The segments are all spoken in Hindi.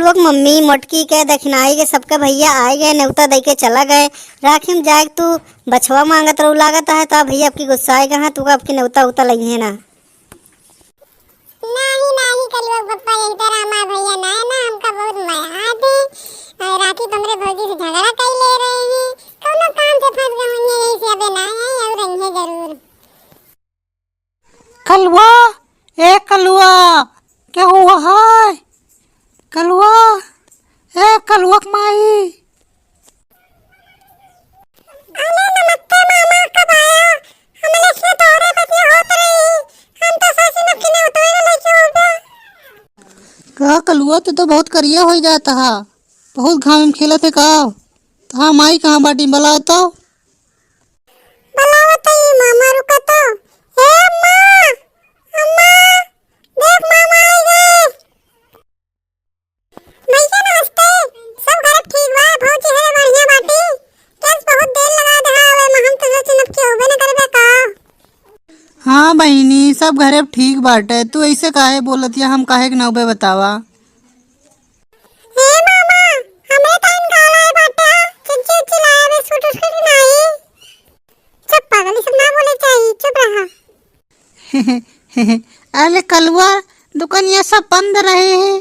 कलुआ के मम्मी मोटकी के दखिनाई के सबके भैया आए गए, न्योता दे के चला गए। राखी में जाए तू बछवा मांगत रहू लागत है, तो भैया आपकी गुस्सा आएगा। हाँ तू आपकी न्योता उता लगी है ना? नहीं नहीं कलुआ पप्पा यही तरह हमारा भैया ना है ना, हमका बहुत माया दे। राखी तुमरे भौजी से झगड़ा कर ले रहे हैं, कोनो काम से फंस गए हैं, यही से अबे ना है और रहेंगे जरूर। कलुआ, ए कलुआ, क्या हुआ है? कलुआ, ए कलुआ की माई। अरे नमस्ते मामा, कब आया? हमने इसमें तोरे बच्चे होत रही, हम तो सोची न किने उतोरे लेके हो गया। का कलुआ तो बहुत करिया हो जाता है, बहुत घाम में खेलत है का? हाँ माई कहाँ बाटी बला तो बलावत है मामा, रुका तो। हे अम्मा, अम्मा देख मामा आ गए। भैया नमस्ते, सब घर ठीक बा? भौजी है बढ़िया बाटी? केस बहुत देर लगा दे आवे में, हम तो सोची न के होबे न करबे का। हाँ बहिनी, सब घरे ठीक बाटे। तू ऐसे काहे बोलत या, हम काहे के नौबे बतावा। हे मामा, हमरे टाइम काला है बाटा, चिच्ची उच्ची लाया बे, सूट उठ के नहीं। चुप पागल, ये सब ना बोले चाहिए, चुप रहा। अरे कलुआ, दुकानिया सब बंद रहे है।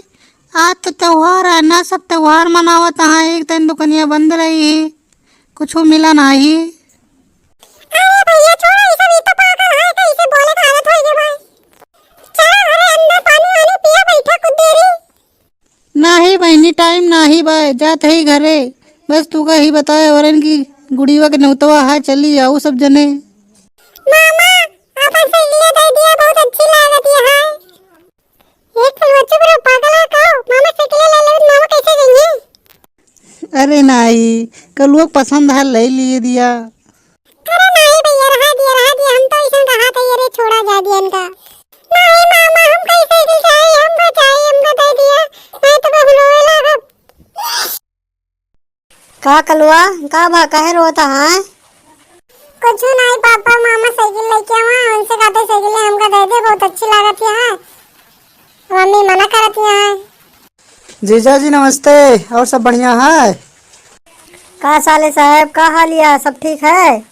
आज तो त्योहार है ना, सब त्योहार मनावत है। एक दिन दुकानिया बंद रही है, कुछ मिला नहीं। अरे भैया छोड़ो ये सब, ये तो पागल है, कैसे बोले का आदत होई गई भाई। चलो घरे अंदर पानी वानी पिया, बैठा कुछ देरी। नहीं बहनी, टाइम नहीं बा, जात है घरे। बस तू का ही बताए औरन की गुड़ीवा के नौतवा है, चली जाओ सब जने। मामा आपन से ले दे दिया, बहुत अच्छी लागत है। एक कलुआ चुप रहो, पागल है का? मामा से ले ले, मामा कैसे गई? अरे नहीं, कलुआ पसंद है, ले लिए दिया। अरे नहीं भैया, रहा दिया, हम तो इसे कहा था ये छोड़ा जा दिया इनका। नहीं मामा, हम कैसे दिल चाहिए, हमको दे दिया, नहीं तो बहुत रोए लागत। का कलुआ, का भा काहे रोता है? कुछ नहीं पापा, मामा साइकिल लेके आवा, उनसे कहते साइकिल हमका दे दे, बहुत अच्छी लागत है। मम्मी मना करती है। जीजा जी नमस्ते, और सब बढ़िया है? का साले साहब, का हालिया, सब ठीक है?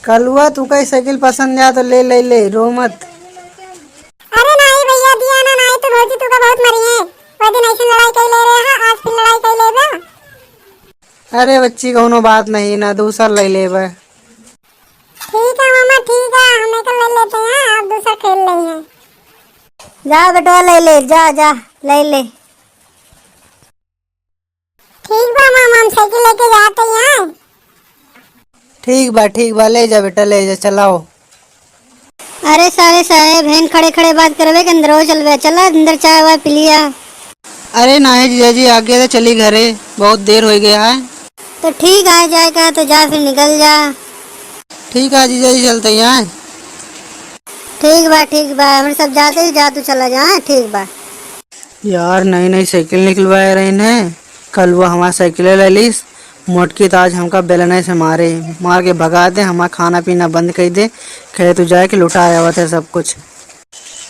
कलुआ तू का साइकिल पसंद आ तो ले, रो मत। अरे नहीं भैया, दिया ना, नहीं तो भौजी तू का बहुत मरी है। वो दिन ऐसे लड़ाई कर ले रहे हैं, आज फिर लड़ाई कर लेबा। अरे बच्ची कोनो बात नहीं ना, दूसरा ले लेबे। ठीक है मामा, ठीक है, हम एक ले लेते हैं, आप दूसरा खेल लेंगे। जा बेटा ले ले, जा जा ले ले। ठीक बा मामा, हम साइकिल लेके जाते हैं। ठीक बा, ले जा बेटा, ले जा, चलाओ। अरे साले साहब, हेन खड़े खड़े बात करवे के अंदर हो चलवे, चला अंदर चाय वाय पी लिया। अरे नहीं जीजा जी, आगे तो चली घरे, बहुत देर हो गया है। तो ठीक है, जाएगा तो जा, फिर निकल जा। ठीक है जीजा जी, चलते हैं। ठीक बा, हम सब जाते ही, जा तू चला जा। ठीक बा। यार नई साइकिल निकलवाए रहे ने, कल वो हमारा साइकिल ले लीस। मोटकी तो आज हमका बेलने से मार के भगा दे, हमारा खाना पीना बंद कर दे। कहे तू जाए कि लुटा आया थे सब कुछ।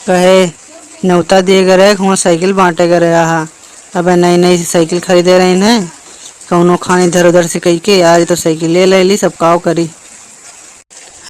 कहे न्योता दिए गए, वहाँ साइकिल बांटे गए रहा। अब नई साइकिल खरीदे रहे हैं, कौनो खाने इधर उधर से कही के यार, तो साइकिल ले ली, सब काव करी।